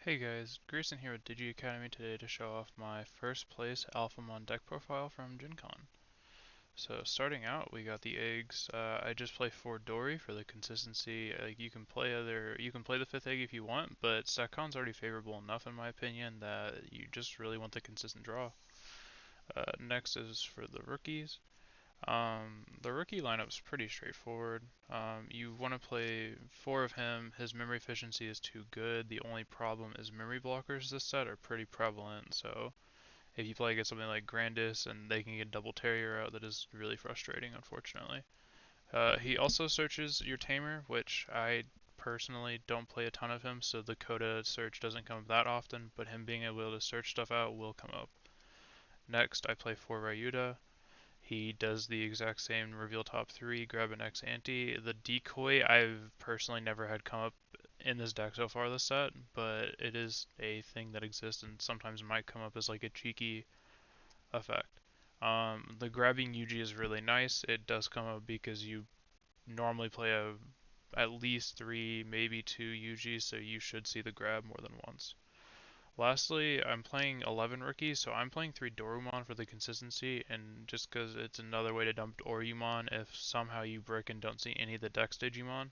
Hey guys, Grayson here with Digi-Academy today to show off my first place Alphamon deck profile from Gencon. So starting out, we got the eggs. I just play 4 Dory for the consistency. You can play the 5th egg if you want, but StatCon's already favorable enough in my opinion that you just really want the consistent draw. Next is for the rookies. The rookie lineup's pretty straightforward. You want to play 4 of him. His memory efficiency is too good. The only problem is memory blockers this set are pretty prevalent. So if you play against something like Grandis and they can get double Terrier out, that is really frustrating, unfortunately. He also searches your Tamer, which I personally don't play a ton of him, so the Coda search doesn't come up that often, but him being able to search stuff out will come up. Next, I play 4 Ryuda. He does the exact same reveal top 3, grab an X ante. The decoy I've personally never had come up in this deck so far this set, but it is a thing that exists and sometimes might come up as like a cheeky effect. The grabbing UG is really nice. It does come up because you normally play at least 3, maybe 2 UGs, so you should see the grab more than once. Lastly, I'm playing 11 rookies, so I'm playing 3 Dorumon for the consistency, and just because it's another way to dump Orumon if somehow you brick and don't see any of the Dex Digimon.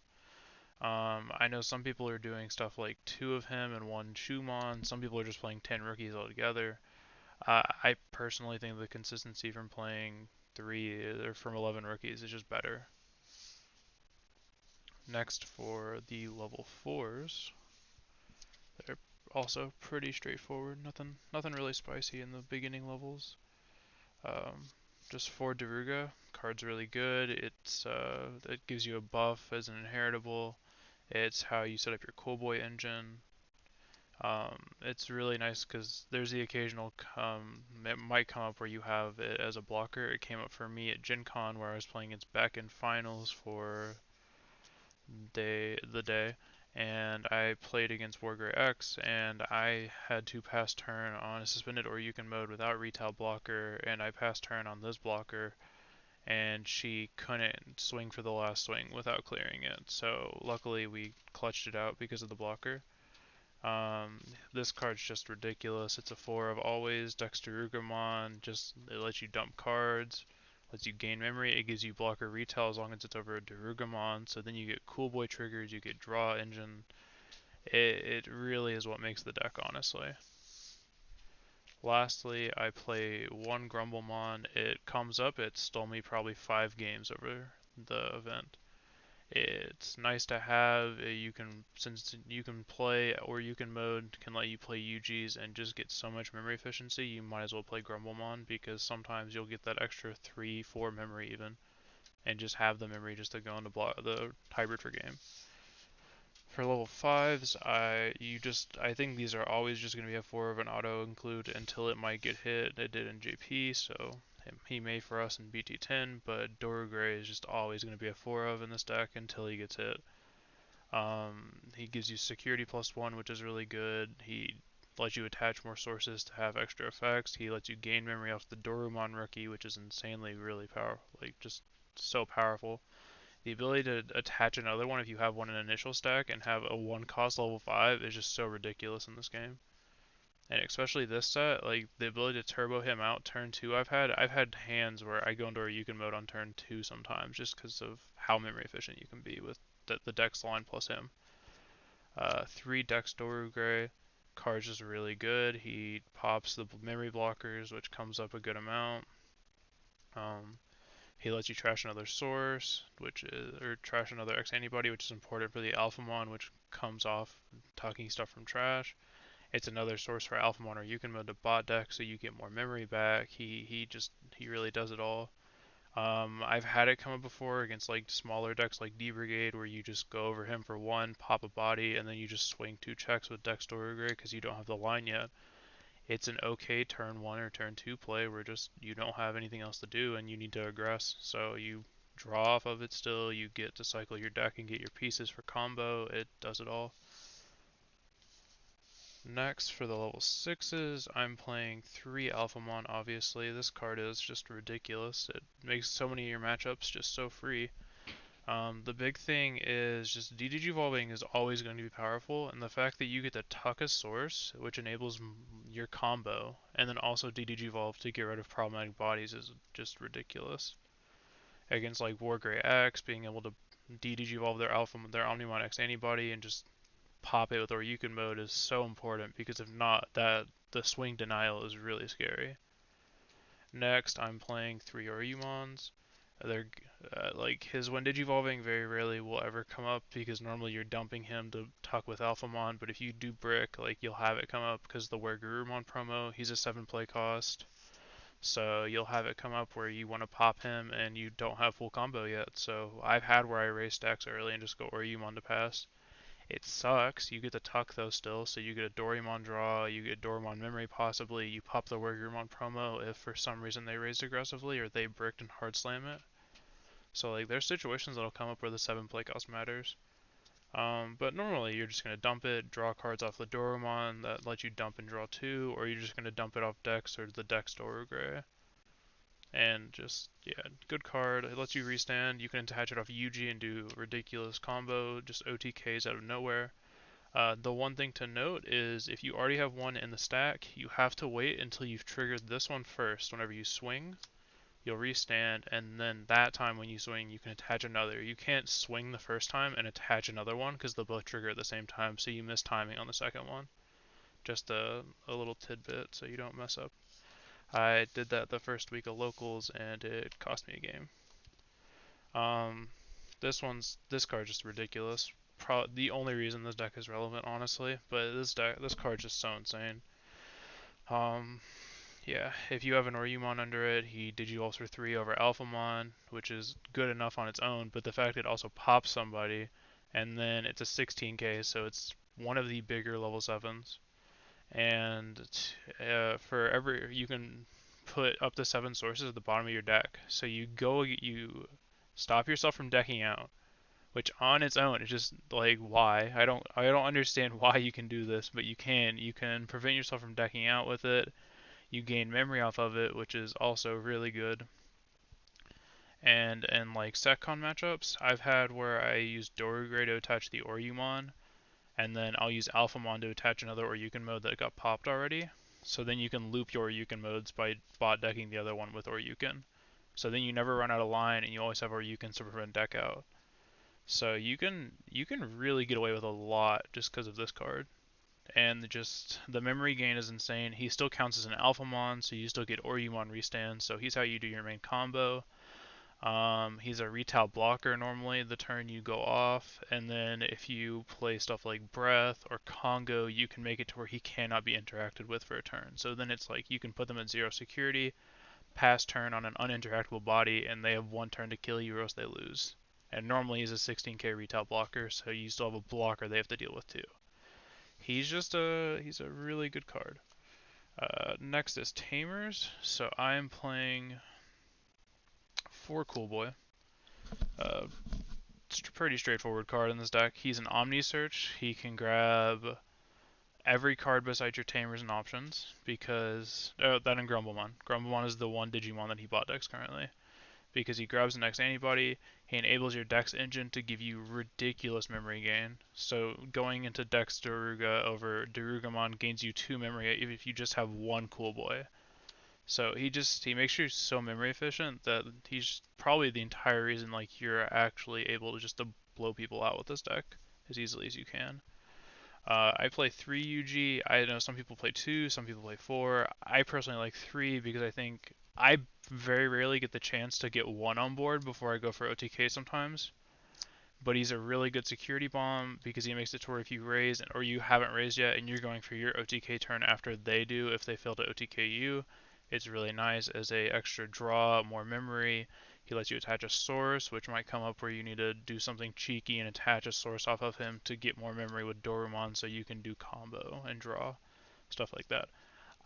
I know some people are doing stuff like 2 of him and 1 Shumon. Some people are just playing 10 rookies altogether. I personally think the consistency from playing 3 or from 11 rookies is just better. Next for the level 4s, they're also pretty straightforward. Nothing really spicy in the beginning levels. Um, just 4 Daruga. Card's really good. It gives you a buff as an inheritable. It's how you set up your Cool Boy engine. It's really nice because there's the occasional it might come up where you have it as a blocker. It came up for me at Gen Con where I was playing its back end finals for the day, and I played against Wargray X, and I had to pass turn on a suspended or you can mode without retail blocker, and I passed turn on this blocker, and she couldn't swing for the last swing without clearing it. So luckily we clutched it out because of the blocker. This card's just ridiculous. It's a 4 of always, Dexter Ugamon, just it lets you dump cards, lets you gain memory, it gives you blocker retail as long as it's over a Darugamon, so then you get Cool Boy triggers, you get draw engine. It really is what makes the deck, honestly. Lastly, I play 1 Grumblemon. It comes up, it stole me probably 5 games over the event. It's nice to have. Since you can play or you can mode can let you play UGs and just get so much memory efficiency. You might as well play Grumblemon because sometimes you'll get that extra 3, 4 memory even, and just have the memory just to go into the hybrid for game. For level 5s, I think these are always just going to be a 4 of an auto include until it might get hit. It did in JP, so he may for us in BT10, but Doru Gray is just always going to be a 4 of in this deck until he gets hit. He gives you security +1, which is really good. He lets you attach more sources to have extra effects. He lets you gain memory off the Dorumon rookie, which is insanely really powerful, like just so powerful. The ability to attach another one if you have one in initial stack and have a 1 cost level 5 is just so ridiculous in this game. And especially this set, like the ability to turbo him out turn 2 I've had hands where I go into a Ryukin mode on turn 2 sometimes just because of how memory efficient you can be with the Dex line plus him. 3 Dex Doru Gray. Card's just really good. He pops the memory blockers, which comes up a good amount. Um, he lets you trash another source, or trash another X antibody, which is important for the Alphamon, which comes off tucking stuff from trash. It's another source for Alphamon, or you can mode to bot deck, so you get more memory back. He really does it all. I've had it come up before against like smaller decks like D Brigade, where you just go over him for 1, pop a body, and then you just swing 2 checks with Dex Dorugray because you don't have the line yet. It's an okay turn 1 or turn 2 play where just you don't have anything else to do and you need to aggress. So you draw off of it still, you get to cycle your deck and get your pieces for combo. It does it all. Next, for the level 6s, I'm playing 3 Alphamon, obviously. This card is just ridiculous. It makes so many of your matchups just so free. The big thing is just DDG evolving is always going to be powerful, and the fact that you get to tuck a source, which enables your combo, and then also DDG evolve to get rid of problematic bodies is just ridiculous. Against like Wargrey X, being able to DDG evolve their their Omnimon X antibody and just pop it with Oryuken mode is so important because if not, that the swing denial is really scary. Next, I'm playing 3 Oryumons. They're like his when Digivolving very rarely will ever come up because normally you're dumping him to tuck with Alphamon, but if you do brick, like you'll have it come up because the Where Gurumon promo, he's a 7 play cost. So you'll have it come up where you want to pop him and you don't have full combo yet. So I've had where I race decks early and just go Oryumon to pass. It sucks. You get to tuck though still, so you get a Dorimon draw, you get Dorimon memory possibly, you pop the Wergurmon promo if for some reason they raised aggressively or they bricked and hard slam it. So like there's situations that'll come up where the 7 play cost matters. But normally you're just gonna dump it, draw cards off the Dorimon that let you dump and draw 2, or you're just gonna dump it off Dex or the Dex Dorugray. And just, yeah, good card. It lets you restand. You can attach it off Yuji and do ridiculous combo, just OTKs out of nowhere. The one thing to note is if you already have one in the stack, you have to wait until you've triggered this one first. Whenever you swing, you'll restand, and then that time when you swing, you can attach another. You can't swing the first time and attach another one because they'll both trigger at the same time, so you miss timing on the second one. Just a little tidbit so you don't mess up. I did that the first week of locals, and it cost me a game. Um, this card's just ridiculous. The only reason this deck is relevant, honestly, but this card's just so insane. Um, yeah, if you have an Oryumon under it, he Digi-Evolves for 3 over Alphamon, which is good enough on its own, but the fact it also pops somebody, and then it's a 16k, so it's one of the bigger level 7s, and for every, you can put up to 7 sources at the bottom of your deck, so you stop yourself from decking out, which on its own is just like why I don't understand why you can do this, but you can prevent yourself from decking out with it. You gain memory off of it, which is also really good. And in like Setcon matchups, I've had where I use Dorugray to attach the Oryumon, and then I'll use Alphamon to attach another Oryuken mode that got popped already. So then you can loop your Oryuken modes by bot decking the other one with Oryuken. So then you never run out of line, and you always have Oryukens to prevent deck out. So you can really get away with a lot just because of this card. And just the memory gain is insane. He still counts as an Alphamon, so you still get Oryumon restand. So he's how you do your main combo. He's a retail blocker normally the turn you go off, and then if you play stuff like Breath or Congo, you can make it to where he cannot be interacted with for a turn. So then it's like you can put them at 0 security, pass turn on an uninteractable body, and they have 1 turn to kill you or else they lose. And normally he's a 16k retail blocker, so you still have a blocker they have to deal with too. He's a really good card. Next is Tamers. So I'm playing 4 Cool Boy. It's a pretty straightforward card in this deck. He's an Omni Search. He can grab every card besides your Tamers and options because that and Grumblemon. Grumblemon is the one Digimon that he bot decks currently. Because he grabs the next antibody, he enables your Dex engine to give you ridiculous memory gain. So going into Dex Daruga over Darugamon gains you 2 memory if you just have 1 Cool Boy. So he makes you so memory efficient that he's probably the entire reason like you're actually able to just to blow people out with this deck as easily as you can. I play 3 UG. I know some people play 2, some people play 4. I personally like 3 because I think I very rarely get the chance to get 1 on board before I go for OTK sometimes. But he's a really good security bomb because he makes it to where if you raise or you haven't raised yet and you're going for your OTK turn after they do, if they fail to OTK you, it's really nice as a extra draw, more memory. He lets you attach a source, which might come up where you need to do something cheeky and attach a source off of him to get more memory with Dorumon so you can do combo and draw, stuff like that.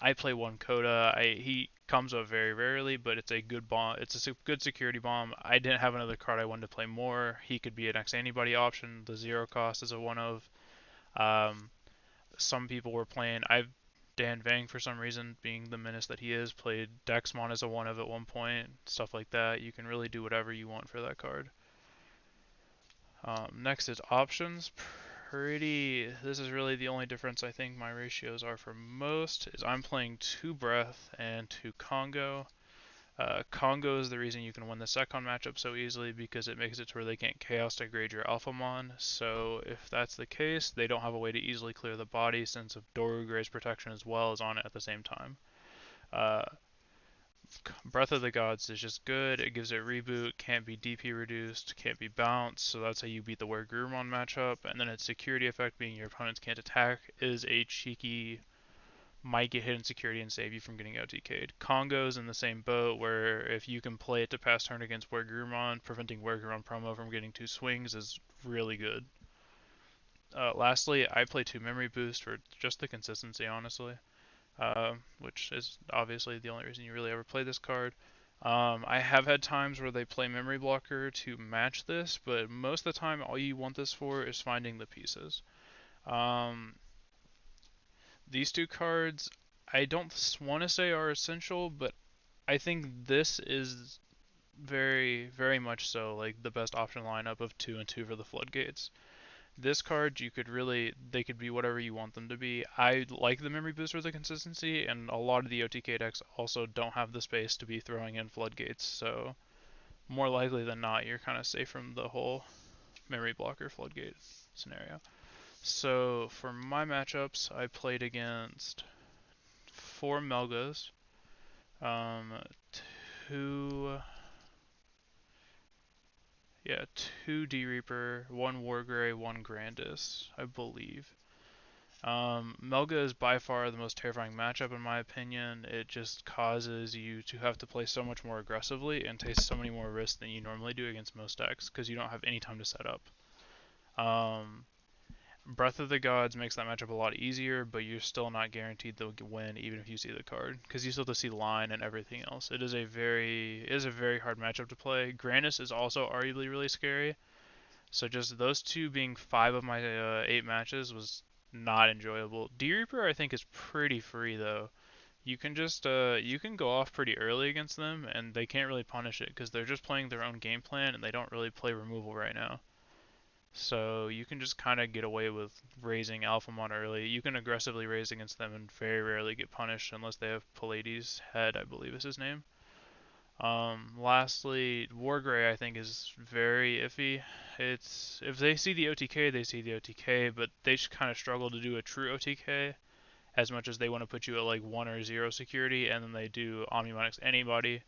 I play 1 Coda. He comes up very rarely, but it's a good bomb. It's a good security bomb. I didn't have another card I wanted to play more. He could be an X antibody option. The 0 cost is a one of. Um, some people were playing. Dan Vang for some reason, being the menace that he is, played Dexmon as a one of at one point. Stuff like that. You can really do whatever you want for that card. Next is options. This is really the only difference I think my ratios are for most, is I'm playing 2 Breath and 2 Congo. Congo is the reason you can win the Secon matchup so easily because it makes it to where they can't Chaos degrade your Alphamon. So if that's the case, they don't have a way to easily clear the body since Doru Gray's protection as well is on it at the same time. Uh, Breath of the Gods is just good. It gives it reboot, can't be DP reduced, can't be bounced, so that's how you beat the Wergurumon matchup. And then its security effect, being your opponents can't attack, is a cheeky, might get hidden security and save you from getting OTK'd. Congo's in the same boat, where if you can play it to pass turn against Wergurumon, preventing Wergurumon promo from getting 2 swings is really good. Lastly, I play 2 memory boost for just the consistency, honestly. Which is obviously the only reason you really ever play this card. I have had times where they play Memory Blocker to match this, but most of the time all you want this for is finding the pieces. Um, these 2 cards I don't want to say are essential, but I think this is very, very much so like the best option lineup of 2 and 2 for the Floodgates. This card, they could be whatever you want them to be. I like the memory boost for the consistency, and a lot of the OTK decks also don't have the space to be throwing in floodgates, so more likely than not, you're kind of safe from the whole memory blocker floodgate scenario. So for my matchups, I played against 4 Melgas, um, 2, yeah, 2 D-Reaper, 1 Wargrey, 1 Grandis, I believe. Melga is by far the most terrifying matchup in my opinion. It just causes you to have to play so much more aggressively and take so many more risks than you normally do against most decks because you don't have any time to set up. Um, Breath of the Gods makes that matchup a lot easier, but you're still not guaranteed to win even if you see the card because you still have to see line and everything else. It is a very hard matchup to play. Grandis is also arguably really scary. So just those 2 being 5 of my 8 matches was not enjoyable. D-Reaper I think is pretty free though. You can go off pretty early against them and they can't really punish it because they're just playing their own game plan and they don't really play removal right now. So you can just kind of get away with raising Alphamon early. You can aggressively raise against them and very rarely get punished unless they have Pallades Head, I believe is his name. Lastly, Wargrey I think is very iffy. It's if they see the OTK, they see the OTK, but they kind of struggle to do a true OTK as much as they want to put you at like 1 or 0 security, and then they do Omnimonics anybody,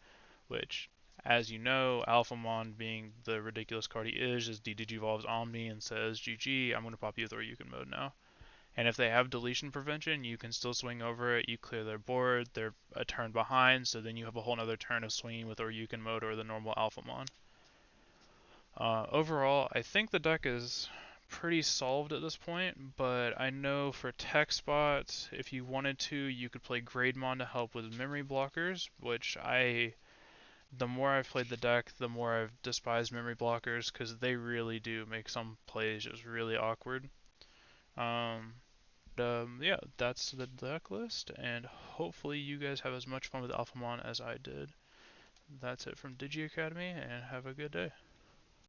which, as you know, Alphamon being the ridiculous card he is, just Digivolves Omni and says, GG, I'm going to pop you with Oryukin mode now. And if they have deletion prevention, you can still swing over it. You clear their board. They're a turn behind, so then you have a whole nother turn of swinging with Oryukin mode or the normal Alphamon. Overall, I think the deck is pretty solved at this point, but I know for tech spots, if you wanted to, you could play Grademon to help with memory blockers, the more I've played the deck, the more I've despised memory blockers because they really do make some plays just really awkward. Um, yeah, that's the deck list, and hopefully you guys have as much fun with Alphamon as I did. That's it from Digi-Academy, and have a good day.